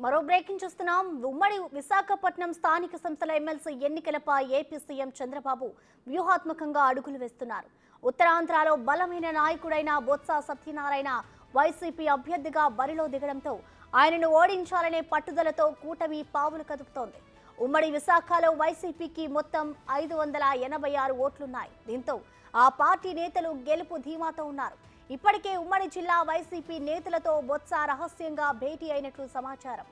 మరో బ్రేకింగ్ చూస్తున్నాం. ఉమ్మడి విశాఖపట్నం స్థానిక సంస్థల ఎమ్మెల్సీ ఎన్నికలపై ఏపీ సీఎం చంద్రబాబు వ్యూహాత్మకంగా అడుగులు వేస్తున్నారు. ఉత్తరాంధ్రలో బలమైన నాయకుడైన బొత్స సత్యనారాయణ వైసీపీ అభ్యర్థిగా బరిలో దిగడంతో ఆయనను ఓడించాలనే పట్టుదలతో కూటమి పావులు కదుపుతోంది. ఉమ్మడి విశాఖలో వైసీపీకి మొత్తం 586 ఓట్లున్నాయి. దీంతో ఆ పార్టీ నేతలు గెలుపు ధీమాతో ఉన్నారు. ఇప్పటికే ఉమ్మడి జిల్లా వైసీపీ నేతలతో బొత్స రహస్యంగా భేటీ అయినట్లు సమాచారం.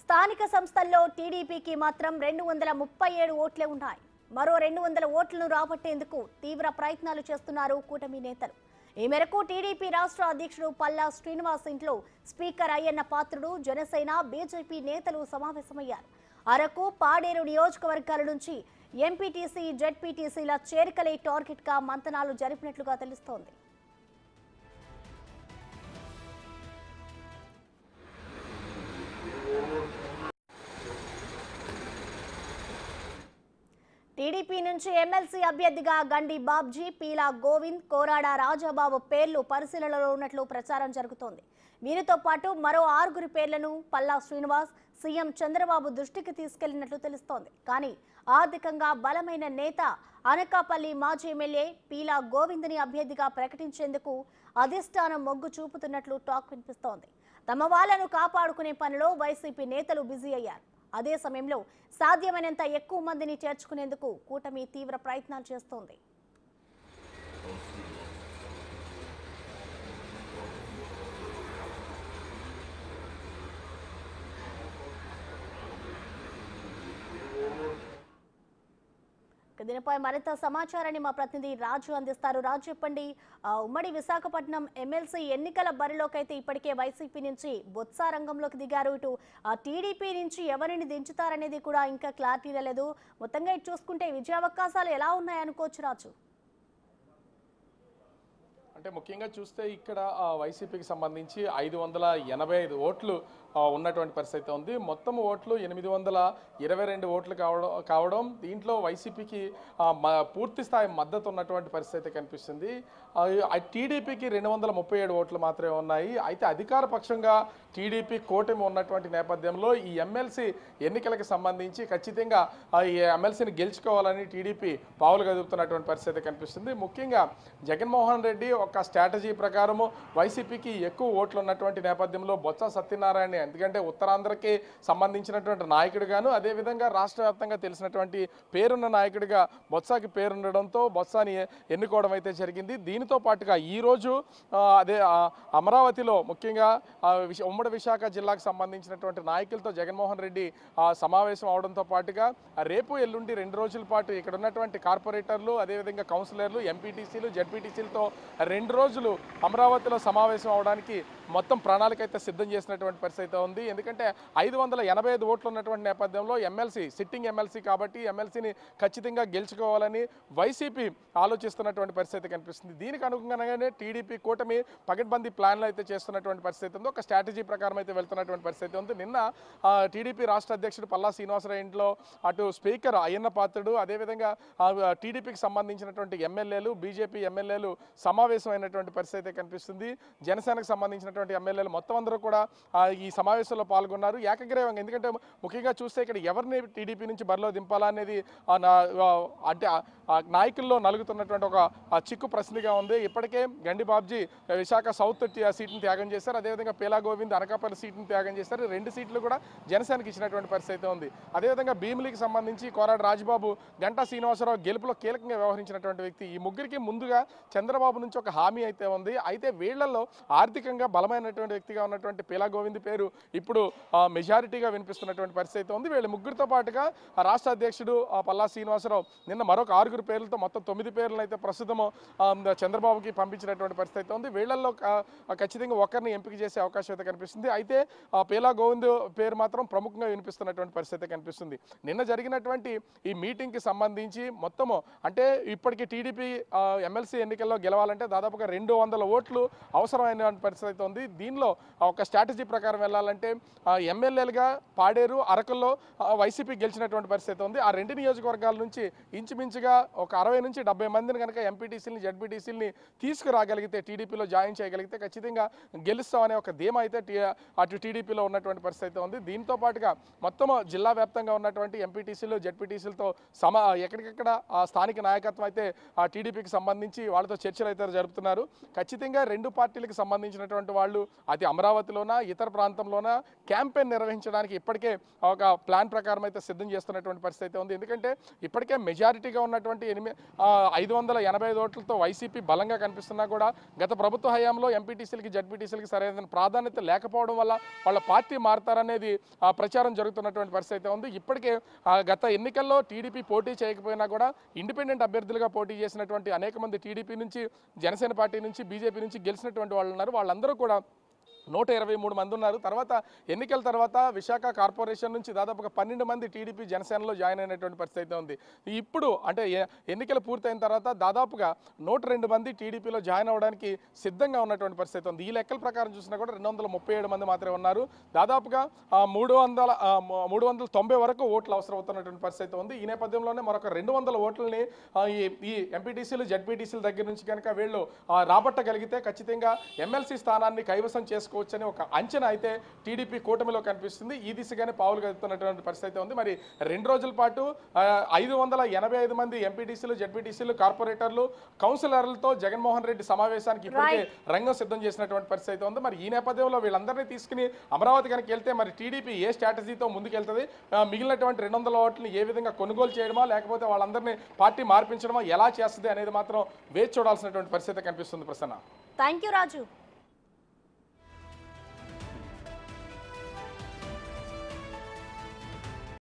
స్థానిక సంస్థల్లో టీడీపీకి మాత్రం 237 ఓట్లే ఉన్నాయి. మరో 200 ఓట్లను రాబట్టేందుకు తీవ్ర ప్రయత్నాలు చేస్తున్నారు కూటమి నేతలు. ఈ మేరకు టీడీపీ రాష్ట్ర అధ్యక్షుడు పల్లా శ్రీనివాస్ ఇంట్లో స్పీకర్ అయ్యన్న పాత్రుడు, జనసేన, బీజేపీ నేతలు సమావేశమయ్యారు. అరకు, పాడేరు నియోజకవర్గాల నుంచి ఎంపీటీసీ, జెడ్పీటీసీల చేరికలే టార్గెట్ గా మంతనాలు జరిపినట్లుగా తెలుస్తోంది. టీడీపీ నుంచి ఎమ్మెల్సీ అభ్యర్థిగా గండి బాబ్జీ, పీలా గోవింద్, కోరాడ రాజాబాబు పేర్లు పరిశీలనలో ఉన్నట్లు ప్రచారం జరుగుతోంది. వీరితో పాటు మరో 6 పేర్లను పల్లా శ్రీనివాస్ సీఎం చంద్రబాబు దృష్టికి తీసుకెళ్లినట్లు తెలుస్తోంది. కానీ ఆర్థికంగా బలమైన నేత అనకాపల్లి మాజీ ఎమ్మెల్యే పీలా గోవింద్ని అభ్యర్థిగా ప్రకటించేందుకు అధిష్టానం మొగ్గు చూపుతున్నట్లు టాక్ వినిపిస్తోంది. తమ వాళ్లను కాపాడుకునే పనిలో వైసీపీ నేతలు బిజీ అయ్యారు. అదే సమయంలో సాధ్యమైనంత ఎక్కువ మందిని చేర్చుకునేందుకు కూటమి తీవ్ర ప్రయత్నాలు చేస్తోంది. దీనిపై మరింత సమాచారాన్ని మా ప్రతినిధి రాజు అందిస్తారు. రాజు, చెప్పండి, ఉమ్మడి విశాఖపట్నం ఎమ్మెల్సీ ఎన్నికల బరిలోకి అయితే ఇప్పటికే వైసీపీ నుంచి బొత్స రంగంలోకి దిగారు. ఇటు టీడీపీ నుంచి ఎవరిని దించుతారనేది కూడా ఇంకా క్లారిటీ లేదు. మొత్తంగా ఇటు చూసుకుంటే విజయావకాశాలు ఎలా ఉన్నాయనుకోవచ్చు రాజు? అంటే ముఖ్యంగా చూస్తే ఇక్కడ వైసీపీకి సంబంధించి 585 ఓట్లు ఉన్నటువంటి పరిస్థితి ఉంది. మొత్తం ఓట్లు 822 ఓట్లు కావడం దీంట్లో వైసీపీకి పూర్తి స్థాయి మద్దతు ఉన్నటువంటి పరిస్థితి కనిపిస్తుంది. టీడీపీకి 237 ఓట్లు మాత్రమే ఉన్నాయి. అయితే అధికార పక్షంగా టీడీపీ కూటమి ఉన్నటువంటి నేపథ్యంలో ఈ ఎమ్మెల్సీ ఎన్నికలకు సంబంధించి ఖచ్చితంగా ఈ ఎమ్మెల్సీని గెలుచుకోవాలని టీడీపీ పావులు కదుపుతున్నటువంటి పరిస్థితి కనిపిస్తుంది. ముఖ్యంగా జగన్మోహన్ రెడ్డి ఒక స్ట్రాటజీ ప్రకారము వైసీపీకి ఎక్కువ ఓట్లు ఉన్నటువంటి నేపథ్యంలో బొత్స సత్యనారాయణ, ఎందుకంటే ఉత్తరాంధ్రకి సంబంధించినటువంటి నాయకుడిగాను అదేవిధంగా రాష్ట్ర వ్యాప్తంగా తెలిసినటువంటి పేరున్న నాయకుడిగా బొత్సకి పేరుండడంతో బొత్సని ఎన్నుకోవడం అయితే జరిగింది. దీనితో పాటుగా ఈరోజు అదే అమరావతిలో ముఖ్యంగా ఉమ్మడి విశాఖ జిల్లాకు సంబంధించినటువంటి నాయకులతో జగన్మోహన్ రెడ్డి సమావేశం అవడంతో పాటుగా రేపు ఎల్లుండి 2 రోజుల పాటు ఇక్కడ ఉన్నటువంటి కార్పొరేటర్లు అదేవిధంగా కౌన్సిలర్లు, ఎంపీటీసీలు, జెడ్పీటీసీలతో 2 రోజులు అమరావతిలో సమావేశం అవడానికి మొత్తం ప్రణాళిక అయితే సిద్ధం చేసినటువంటి పరిస్థితి ఉంది. ఎందుకంటే 585 ఓట్లు ఉన్నటువంటి నేపథ్యంలో ఎమ్మెల్సీ సిట్టింగ్ ఎమ్మెల్సీ కాబట్టి ఎమ్మెల్సీని ఖచ్చితంగా గెలుచుకోవాలని వైసీపీ ఆలోచిస్తున్నటువంటి పరిస్థితి కనిపిస్తుంది. దీనికి అనుగుణంగానే టీడీపీ కూటమి పకడ్బందీ ప్లాన్లు అయితే చేస్తున్నటువంటి పరిస్థితి ఉంది. ఒక స్ట్రాటజీ ప్రకారం అయితే వెళ్తున్నటువంటి పరిస్థితి ఉంది. నిన్న టీడీపీ రాష్ట్ర అధ్యక్షుడు పల్లా శ్రీనివాసరావు ఇంట్లో అటు స్పీకర్ అయ్యన్న పాత్రుడు అదేవిధంగా టీడీపీకి సంబంధించినటువంటి ఎమ్మెల్యేలు, బీజేపీ ఎమ్మెల్యేలు సమావేశమైనటువంటి పరిస్థితి కనిపిస్తుంది. జనసేనకు సంబంధించినటువంటి ఎమ్మెల్యేలు మొత్తం అందరూ కూడా ఈ సమావేశంలో పాల్గొన్నారు ఏకగ్రీవంగా. ఎందుకంటే ముఖ్యంగా చూస్తే ఇక్కడ ఎవరిని టీడీపీ నుంచి బరిలో దింపాలా అనేది అంటే నాయకుల్లో నలుగుతున్నటువంటి ఒక చిక్కు ప్రశ్నగా ఉంది. ఇప్పటికే గండి బాబ్జీ విశాఖ సౌత్ సీట్ని త్యాగం చేశారు. అదేవిధంగా పీలా గోవింద్ అనకాపల్లి సీట్ని త్యాగం చేశారు. 2 సీట్లు కూడా జనసేనకి ఇచ్చినటువంటి పరిస్థితి ఉంది. అదేవిధంగా భీమిలికి సంబంధించి కోరాడ రాజబాబు, గంటా శ్రీనివాసరావు గెలుపులో కీలకంగా వ్యవహరించినటువంటి వ్యక్తి. ఈ ముగ్గురికి ముందుగా చంద్రబాబు నుంచి ఒక హామీ అయితే ఉంది. అయితే వీళ్లలో ఆర్థికంగా బలమైనటువంటి వ్యక్తిగా ఉన్నటువంటి పీలా గోవింద్ పేరు ఇప్పుడు మెజారిటీగా వినిపిస్తున్నటువంటి పరిస్థితి ఉంది. వీళ్ళ ముగ్గురితో పాటుగా రాష్ట్ర అధ్యక్షుడు పల్లా శ్రీనివాసరావు నిన్న మరొక 6 పేర్లతో మొత్తం 9 పేర్లను అయితే ప్రస్తుతం చంద్రబాబుకి పంపించినటువంటి పరిస్థితి ఉంది. వీళ్లలో ఖచ్చితంగా ఒకరిని ఎంపిక చేసే అవకాశం అయితే కనిపిస్తుంది. అయితే పీలా గోవింద్ పేరు మాత్రం ప్రముఖంగా వినిపిస్తున్నటువంటి పరిస్థితి కనిపిస్తుంది. నిన్న జరిగినటువంటి ఈ మీటింగ్కి సంబంధించి మొత్తము అంటే ఇప్పటికీ టీడీపీ ఎమ్మెల్సీ ఎన్నికల్లో గెలవాలంటే దాదాపుగా 200 ఓట్లు అవసరమైన పరిస్థితి ఉంది. దీనిలో ఒక స్ట్రాటజీ ప్రకారం వెళ్ళాలి. చూడాలంటే ఎమ్మెల్యేలుగా పాడేరు, అరకుల్లో వైసీపీ గెలిచినటువంటి పరిస్థితి ఉంది. ఆ 2 నియోజకవర్గాల నుంచి ఇంచుమించుగా ఒక 60 నుంచి 70 మందిని కనుక ఎంపీటీసీలని, జడ్పీటీసీలని తీసుకురాగలిగితే, టీడీపీలో జాయిన్ చేయగలిగితే ఖచ్చితంగా గెలుస్తామనే ఒక ధీమా అయితే అటు టీడీపీలో ఉన్నటువంటి పరిస్థితి ఉంది. దీంతో పాటుగా మొత్తం జిల్లా వ్యాప్తంగా ఉన్నటువంటి ఎంపీటీసీలు, జడ్పీటీసీలతో ఎక్కడికక్కడ స్థానిక నాయకత్వం అయితే ఆ టీడీపీకి సంబంధించి వాళ్ళతో చర్చలు అయితే జరుపుతున్నారు. ఖచ్చితంగా 2 పార్టీలకు సంబంధించినటువంటి వాళ్ళు అది అమరావతిలోనా, ఇతర ప్రాంతంలోనా క్యాంపెయిన్ నిర్వహించడానికి ఇప్పటికే ఒక ప్లాన్ ప్రకారం అయితే సిద్ధం చేస్తున్నటువంటి పరిస్థితి అయితే ఉంది. ఎందుకంటే ఇప్పటికే మెజారిటీగా ఉన్నటువంటి 585 ఓట్లతో వైసీపీ బలంగా కనిపిస్తున్నా కూడా గత ప్రభుత్వ హయాంలో ఎంపీటీసీలకి, జడ్పీటీసీలకి సరైన ప్రాధాన్యత లేకపోవడం వల్ల వాళ్ళ పార్టీ మారతారనేది ప్రచారం జరుగుతున్నటువంటి పరిస్థితి అయితే ఉంది. ఇప్పటికే గత ఎన్నికల్లో టీడీపీ పోటీ చేయకపోయినా కూడా ఇండిపెండెంట్ అభ్యర్థులుగా పోటీ చేసినటువంటి అనేక మంది టీడీపీ నుంచి, జనసేన పార్టీ నుంచి, బీజేపీ నుంచి గెలిచినటువంటి వాళ్ళు ఉన్నారు. వాళ్ళందరూ కూడా 123 మంది ఉన్నారు. తర్వాత ఎన్నికల తర్వాత విశాఖ కార్పొరేషన్ నుంచి దాదాపుగా 12 మంది టీడీపీ, జనసేనలో జాయిన్ అయినటువంటి పరిస్థితి అయితే ఉంది. ఇప్పుడు అంటే ఎన్నికలు పూర్తయిన తర్వాత దాదాపుగా 102 మంది టీడీపీలో జాయిన్ అవ్వడానికి సిద్ధంగా ఉన్నటువంటి పరిస్థితి ఉంది. ఈ లెక్కల ప్రకారం చూసినా కూడా 237 మంది మాత్రమే ఉన్నారు. దాదాపుగా 390 వరకు ఓట్లు అవసరం అవుతున్నటువంటి పరిస్థితి ఉంది. ఈ నేపథ్యంలోనే మరొక 200 ఓట్లని ఈ ఎంపీటీసీలు, జడ్పీటీసీల దగ్గర నుంచి కనుక వీళ్ళు రాబట్టగలిగితే ఖచ్చితంగా ఎమ్మెల్సీ స్థానాన్ని కైవసం చేసుకోవచ్చని ఒక అంచనా అయితే టీడీపీ కూటమిలో కనిపిస్తుంది. ఈ దిశగానే పావులు కదుపుతున్నటువంటి పరిస్థితి ఉంది. మరి 2 రోజుల పాటు 585 మంది ఎంపీటీసీలు, జడ్పీటీసీలు, కార్పొరేటర్లు, కౌన్సిలర్లతో జగన్మోహన్ రెడ్డి సమావేశానికి ఇప్పటికే రంగం సిద్ధం చేసినటువంటి పరిస్థితి ఉంది. మరి ఈ నేపథ్యంలో వీళ్ళందరినీ తీసుకుని అమరావతి కనుక వెళ్తే మరి టీడీపీ ఏ స్ట్రాటజీతో ముందుకెళ్తుంది, మిగిలినటువంటి 200 ఓట్లని ఏ విధంగా కొనుగోలు చేయడమా, లేకపోతే వాళ్ళందరినీ పార్టీ మార్పించడమా ఎలా చేస్తుంది అనేది మాత్రం వేచి చూడాల్సినటువంటి పరిస్థితి కనిపిస్తుంది. Prasanna, thank you Raju.